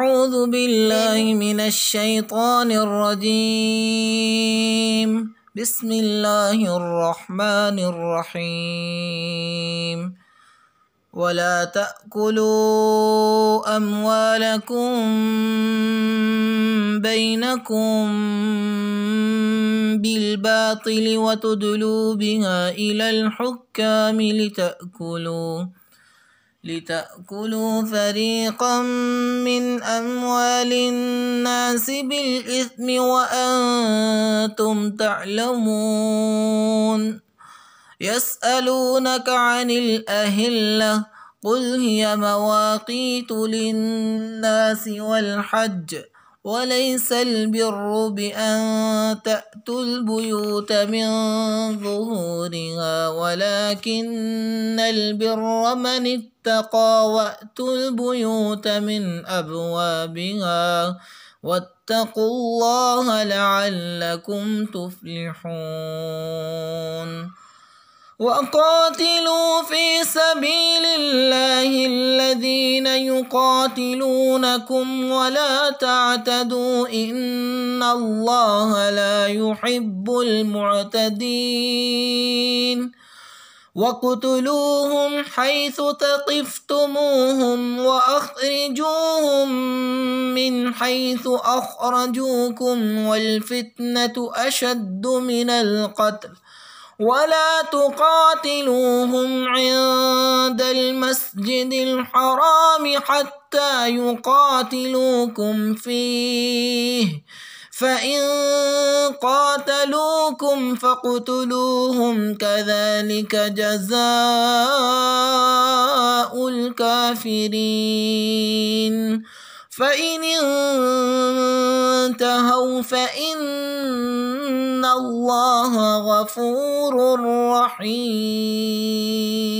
أعوذ بالله من الشيطان الرجيم. بسم الله الرحمن الرحيم. ولا تأكلوا أموالكم بينكم بالباطل وتدلوا بها إلى الحكام لتأكلوا فريقا من أموال الناس بالإثم وأنتم تعلمون. يسألونك عن الأهلة قل هي مواقيت للناس والحج وليس البر بأن تأتوا البيوت من ظهورها ولكن البر من اتقى وأتوا البيوت من أبوابها واتقوا الله لعلكم تفلحون. وقاتلوا في سبيل الله الذين يقاتلونكم ولا تعتدوا إن الله لا يحب المعتدين. واقتلوهم حيث ثقفتموهم وأخرجوهم من حيث أخرجوكم والفتنة أشد من القتل ولا تقاتلوهم عند المسجد الحرام حتى يقاتلوكم فيه فإن قاتلوكم فاقتلوهم كذلك جزاء الكافرين. فإن انتهوا فإن الله غفور رحيم.